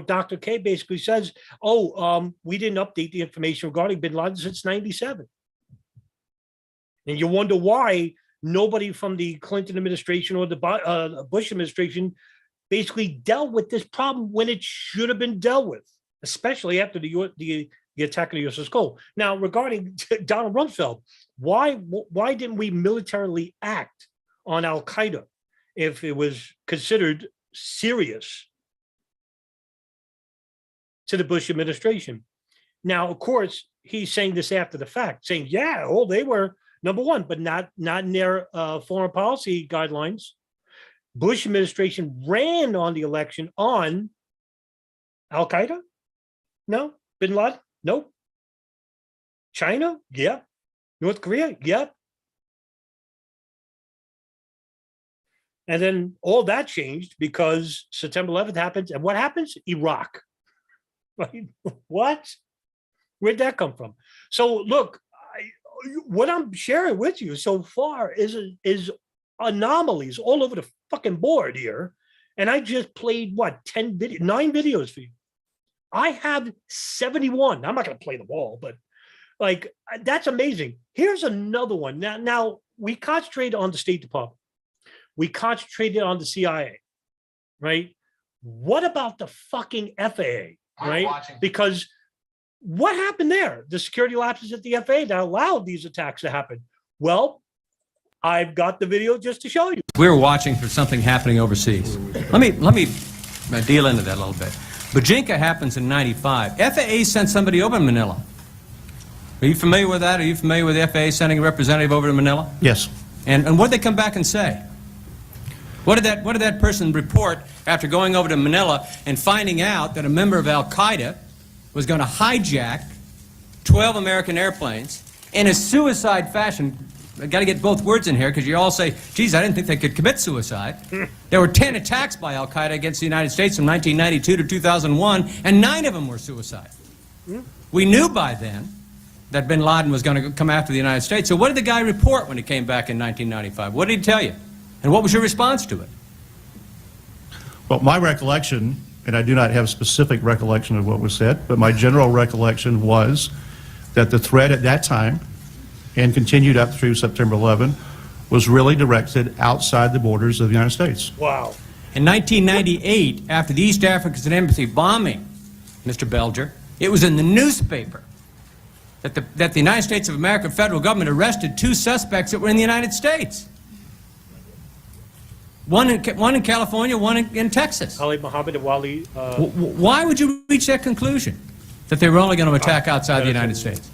Dr. K basically says, we didn't update the information regarding bin Laden since 97. And you wonder why nobody from the Clinton administration or the Bush administration basically dealt with this problem when it should have been dealt with, especially after the attack on the USS Cole. Now, regarding Donald Rumsfeld, why didn't we militarily act on al-Qaeda if it was considered serious to the Bush administration. Now, of course, he's saying this after the fact, saying, yeah, oh, they were number one, but not in their foreign policy guidelines. Bush administration ran on the election on Al-Qaeda? No. Bin Laden? Nope. China? Yeah. North Korea? Yeah. And then all that changed because September 11th happens. And what happens? Iraq. Right? What? Where'd that come from? So look, what I'm sharing with you so far is anomalies all over the fucking board here. And I just played what, 9 videos for you. I have 71. I'm not going to play them all, but like, that's amazing. Here's another one. Now we concentrated on the State Department. We concentrated on the CIA, right? What about the fucking FAA, right? Because what happened there? The security lapses at the FAA that allowed these attacks to happen. Well, I've got the video just to show you. We're watching for something happening overseas. Let me deal into that a little bit. Bajinka happens in '95. FAA sent somebody over to Manila. Are you familiar with that? Are you familiar with the FAA sending a representative over to Manila? Yes. And what did they come back and say? What did that person report after going over to Manila and finding out that a member of Al-Qaeda was going to hijack 12 American airplanes in a suicide fashion? I got to get both words in here because you all say, geez, I didn't think they could commit suicide. There were 10 attacks by Al-Qaeda against the United States from 1992 to 2001, and 9 of them were suicide. We knew by then that bin Laden was going to come after the United States. So what did the guy report when he came back in 1995? What did he tell you? And what was your response to it? Well, my recollection, and I do not have specific recollection of what was said, but my general recollection was that the threat at that time, and continued up through September 11, was really directed outside the borders of the United States. Wow. In 1998, after the East African Embassy bombing, Mr. Belger, it was in the newspaper that the United States of America federal government arrested 2 suspects that were in the United States. One in California, one in Texas. Ali Muhammad and Wali. Why would you reach that conclusion, that they were only going to attack outside the United States?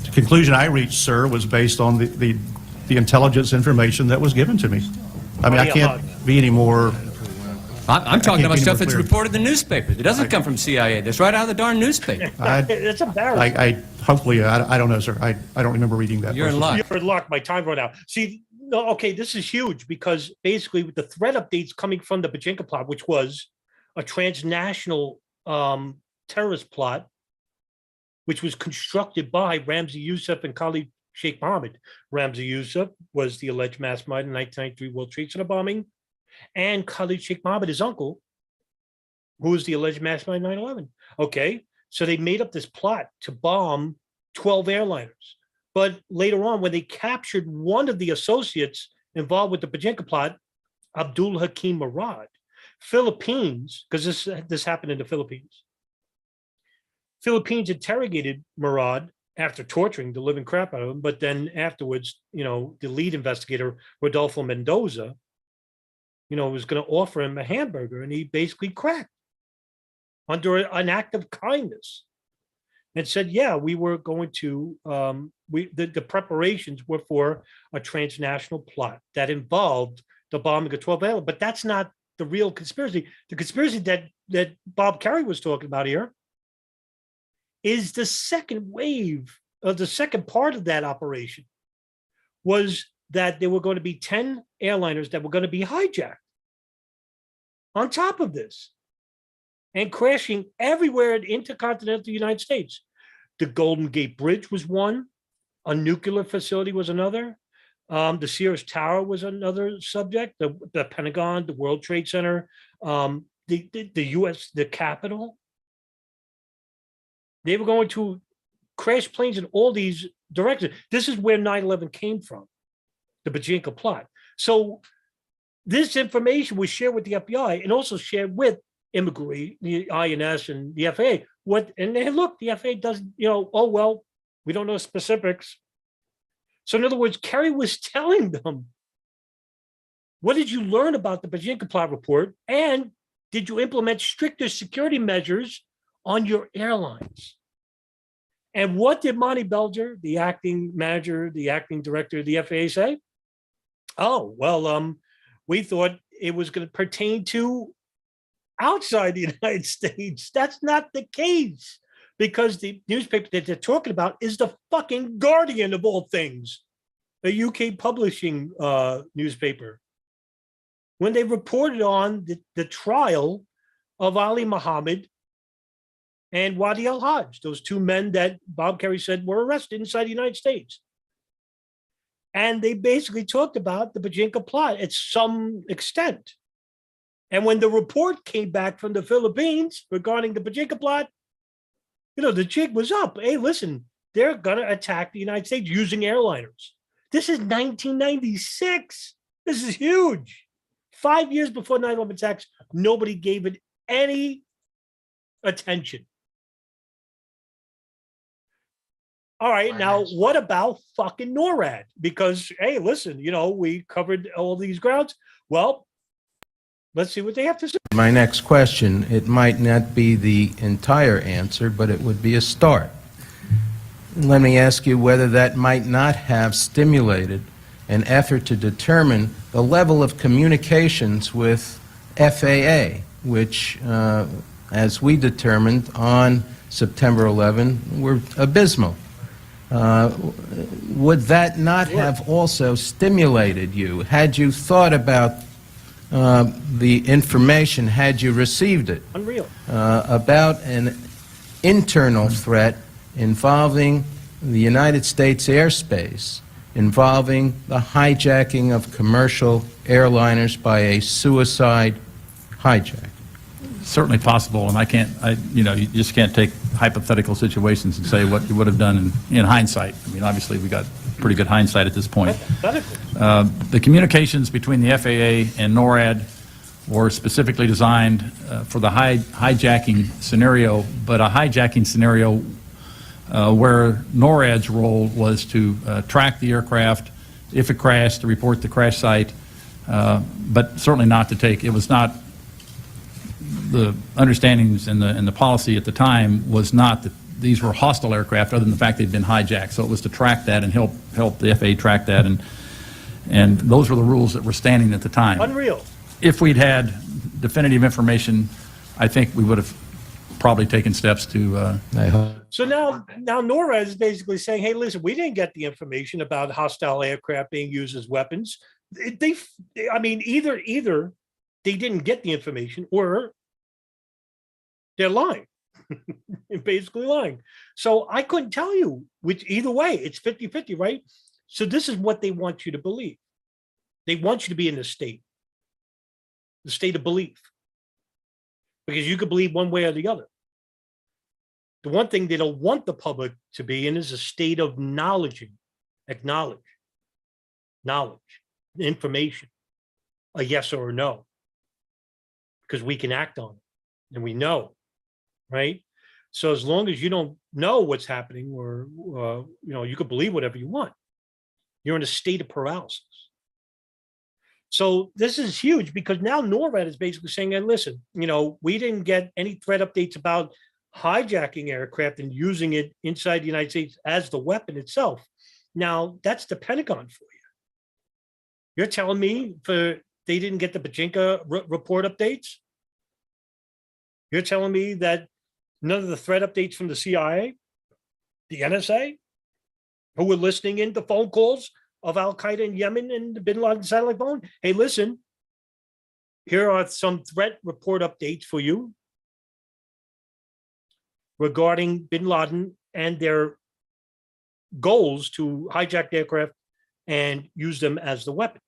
The conclusion I reached, sir, was based on the intelligence information that was given to me. I mean, I can't be any more... I'm talking about stuff that's reported in the newspaper. It doesn't come from CIA. That's right out of the darn newspaper. It's embarrassing. Hopefully, I don't know, sir. I don't remember reading that. You're in luck. You're in luck. My time ran out. See, no, okay, this is huge because basically with the threat updates coming from the Bajinka plot, which was a transnational terrorist plot, which was constructed by Ramzi Youssef and Khalid Sheikh Mohammed. Ramzi Youssef was the alleged mastermind in the 1993 World Trade Center bombing, and Khalid Sheikh Mohammed, his uncle, who was the alleged mastermind in 9/11. Okay, so they made up this plot to bomb 12 airliners. But later on, when they captured one of the associates involved with the Bajinka plot, Abdul Hakim Murad, Philippines, because this happened in the Philippines. Philippines interrogated Murad after torturing the living crap out of him, but then afterwards, the lead investigator, Rodolfo Mendoza, was going to offer him a hamburger, and he basically cracked under an act of kindness and said, yeah, we were going to, the preparations were for a transnational plot that involved the bombing of 12 airliners. But that's not the real conspiracy. The conspiracy that Bob Kerry was talking about here is the second wave of the second part of that operation was that there were going to be 10 airliners that were going to be hijacked on top of this and crashing everywhere in intercontinental United States. The Golden Gate Bridge was one. A nuclear facility was another. The Sears Tower was another subject. The Pentagon, the World Trade Center, the U.S., the Capitol. They were going to crash planes in all these directions. This is where 9/11 came from, the Bajinka plot. So this information was shared with the FBI and also shared with Immigration, the INS, and the FAA. And they look, the FAA doesn't, oh, well, we don't know specifics. So in other words, Kerry was telling them What did you learn about the Bajinka plot report? And did you implement stricter security measures on your airlines? And what did Monty Belger, the acting manager, the acting director of the FAA say? Oh, well, we thought it was going to pertain to outside the United States. That's not the case, because the newspaper that they're talking about is the fucking Guardian of all things, a UK publishing newspaper. When they reported on the trial of Ali Muhammad and Wadi al-Hajj, those two men that Bob Kerry said were arrested inside the United States. And they basically talked about the Bajinka plot at some extent. And when the report came back from the Philippines regarding the Bajinka plot, the jig was up. Hey, listen, they're going to attack the United States using airliners. This is 1996. This is huge. 5 years before 9/11 attacks, nobody gave it any attention. All right, now what about fucking NORAD? Because, hey, listen, we covered all these grounds. Well, let's see what they have to say. My next question, it might not be the entire answer, but it would be a start. Let me ask you whether that might not have stimulated an effort to determine the level of communications with FAA, which, as we determined on September 11, were abysmal. Would that not have also stimulated you? Had you thought about the information, had you received it? Unreal. About an internal threat involving the United States airspace, involving the hijacking of commercial airliners by a suicide hijack? Certainly possible, and you just can't take hypothetical situations and say what you would have done in hindsight. I mean, obviously, we got pretty good hindsight at this point. The communications between the FAA and NORAD were specifically designed for the hijacking scenario, but a hijacking scenario where NORAD's role was to track the aircraft, if it crashed, to report the crash site, but certainly not to take, it was not, the understandings and the policy at the time was not that these were hostile aircraft other than the fact they'd been hijacked. So it was to track that and help the FAA track that, and those were the rules that were standing at the time. Unreal. If we'd had definitive information, I think we would have probably taken steps to... So now NORAD is basically saying, hey, listen, we didn't get the information about hostile aircraft being used as weapons. Either they didn't get the information or they're lying, basically lying. So I couldn't tell you which, either way, it's 50-50, right? So this is what they want you to believe. They want you to be in the state of belief, because you could believe one way or the other. The one thing they don't want the public to be in is a state of knowledge, information, a yes or a no, because we can act on it and we know, right? So as long as you don't know what's happening, or you could believe whatever you want, you're in a state of paralysis. So this is huge, because now NORAD is basically saying, hey, listen, we didn't get any threat updates about hijacking aircraft and using it inside the United States as the weapon itself. Now, that's the Pentagon for you. You're telling me they didn't get the Bajinka report updates? You're telling me that none of the threat updates from the CIA, the NSA, who were listening in to phone calls of Al-Qaeda in Yemen and the Bin Laden satellite phone? Hey, listen, here are some threat report updates for you regarding Bin Laden and their goals to hijack the aircraft and use them as the weapon.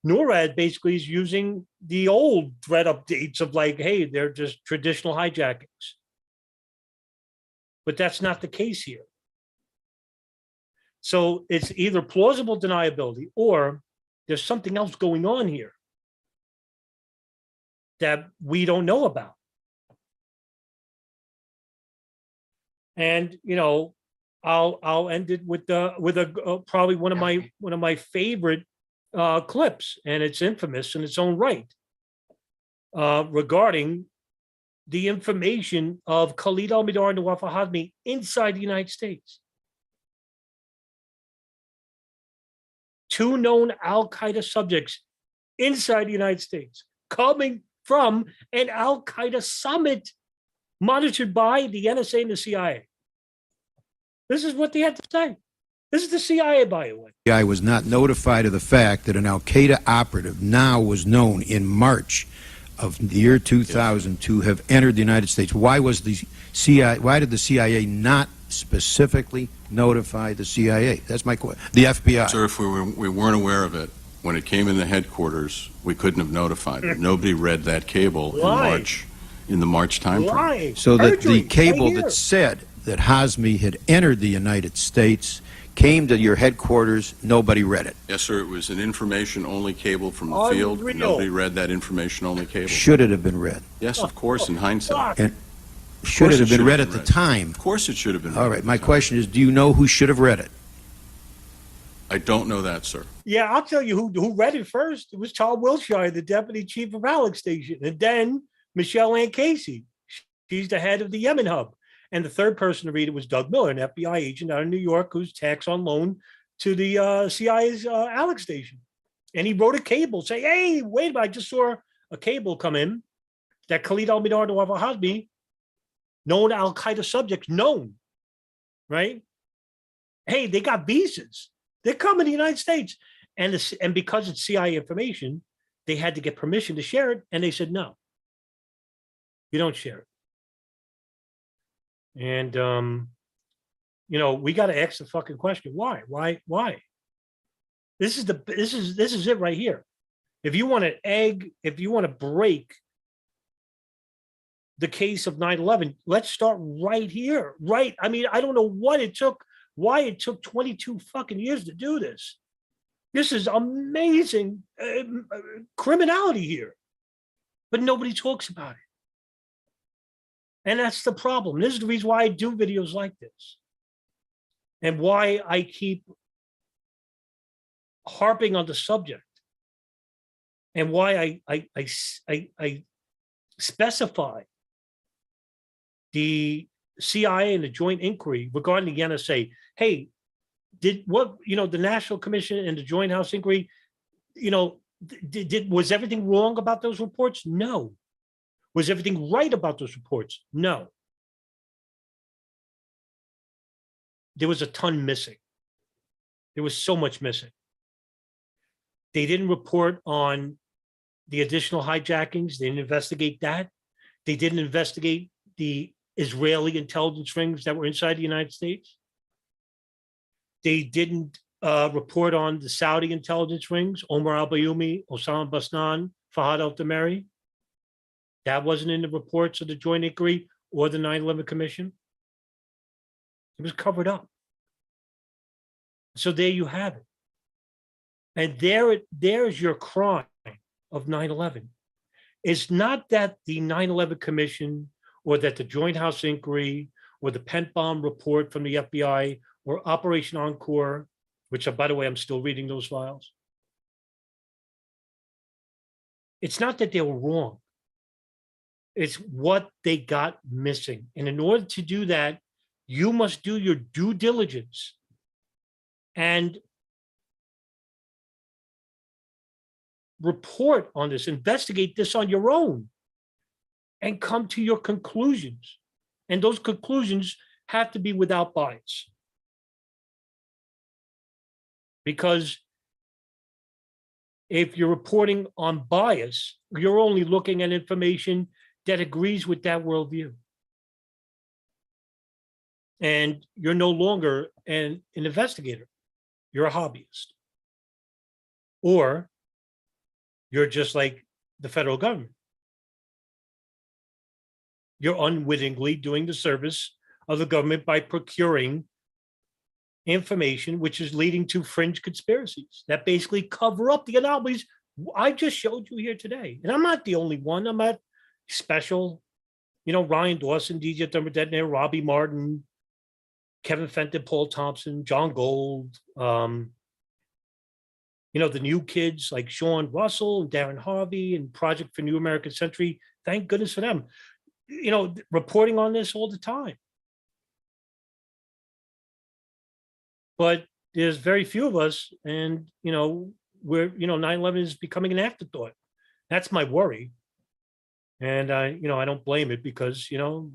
NORAD basically is using the old threat updates of like, hey, they're just traditional hijackings. But that's not the case here. So it's either plausible deniability or there's something else going on here that we don't know about. And I'll end it with probably one of my favorite clips, and it's infamous in its own right, regarding the information of Khalid al-Mihdhar and Nawaf al-Hazmi inside the United States. Two known al-Qaeda subjects inside the United States, coming from an al-Qaeda summit monitored by the NSA and the CIA. This is what they had to say. This is the CIA, by the way. I was not notified of the fact that an al-Qaeda operative now was known in March of the year 2000 to have entered the United States. Why was the CIA? Why did the CIA not specifically notify the CIA? That's my question. The FBI. Sir, if we weren't aware of it, when it came in the headquarters, we couldn't have notified it. Nobody read that cable in the March timeframe. So that the cable that said that Hazmi had entered the United States came to your headquarters, nobody read it. Yes, sir, it was an information-only cable from the field. Nobody read that information-only cable. Should it have been read? Yes, of course, in hindsight. And should it have been read at the time? Of course it should have been read. All right, my question is, do you know who should have read it? I don't know that, sir. Yeah, I'll tell you who read it first. It was Tom Wilshire, the deputy chief of Alex Station, and then Michelle Ann Casey. She's the head of the Yemen hub. And the third person to read it was Doug Miller, an FBI agent out of New York who's tax on loan to the CIA's Alex Station. And he wrote a cable saying, hey, wait a minute, I just saw a cable come in that Khalid al-Mihdhar and Nawaf al-Hazmi, known al-Qaeda subjects, known, right? Hey, they got visas. They're coming to the United States. And because it's CIA information, they had to get permission to share it. And they said, no, you don't share it. And, you know, we got to ask the fucking question. Why? This is it right here. If you want to break the case of 9/11, let's start right here. Right. I mean, I don't know why it took 22 fucking years to do this. This is amazing criminality here, but nobody talks about it. And that's the problem. This is the reason why I do videos like this and why I keep harping on the subject and why I specify the CIA and the joint inquiry regarding the NSA. Hey, the National Commission and the Joint House Inquiry, was everything wrong about those reports? No. Was everything right about those reports? No. There was a ton missing. There was so much missing. They didn't report on the additional hijackings. They didn't investigate that. They didn't investigate the Israeli intelligence rings that were inside the United States. They didn't report on the Saudi intelligence rings, Omar al-Bayoumi, Osama Basnan, Fahad al-Tamari. That wasn't in the reports of the Joint Inquiry or the 9/11 Commission. It was covered up. So there you have it. And there's your crime of 9/11. It's not that the 9/11 Commission or that the Joint House Inquiry or the Pent Bomb report from the FBI or Operation Encore, which, by the way, I'm still reading those files. It's not that they were wrong. It's what they got missing. And in order to do that, you must do your due diligence and report on this, investigate this on your own, and come to your conclusions. And those conclusions have to be without bias. Because if you're reporting on bias, you're only looking at information that agrees with that worldview. And you're no longer an investigator. You're a hobbyist. Or you're just like the federal government. You're unwittingly doing the service of the government by procuring information which is leading to fringe conspiracies that basically cover up the anomalies I just showed you here today. And I'm not the only one. I'm at Special, Ryan Dawson, DJ Thermodetonator, Robbie Martin, Kevin Fenton, Paul Thompson, John Gold, you know, the new kids like Sean Russell and Darren Harvey and Project for New American Century. Thank goodness for them. You know, reporting on this all the time. But there's very few of us, and, you know, we're, you know, 9/11 is becoming an afterthought. That's my worry. And you know, I don't blame it because, you know,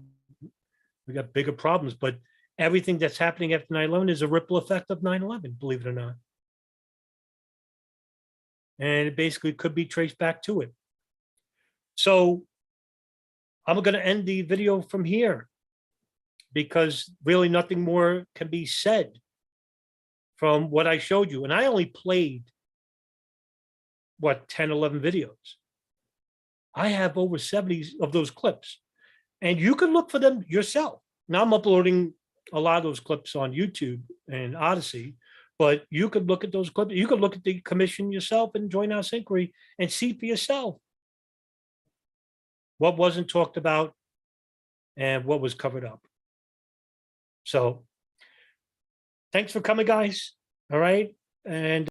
we got bigger problems, but everything that's happening after 9/11 is a ripple effect of 9/11, believe it or not. And it basically could be traced back to it. So I'm going to end the video from here because really nothing more can be said from what I showed you. And I only played, what, 10, 11 videos. I have over 70 of those clips. And you can look for them yourself. Now I'm uploading a lot of those clips on YouTube and Odyssey, but you could look at those clips. You could look at the commission yourself and join House Inquiry and see for yourself what wasn't talked about and what was covered up. So thanks for coming, guys. All right. And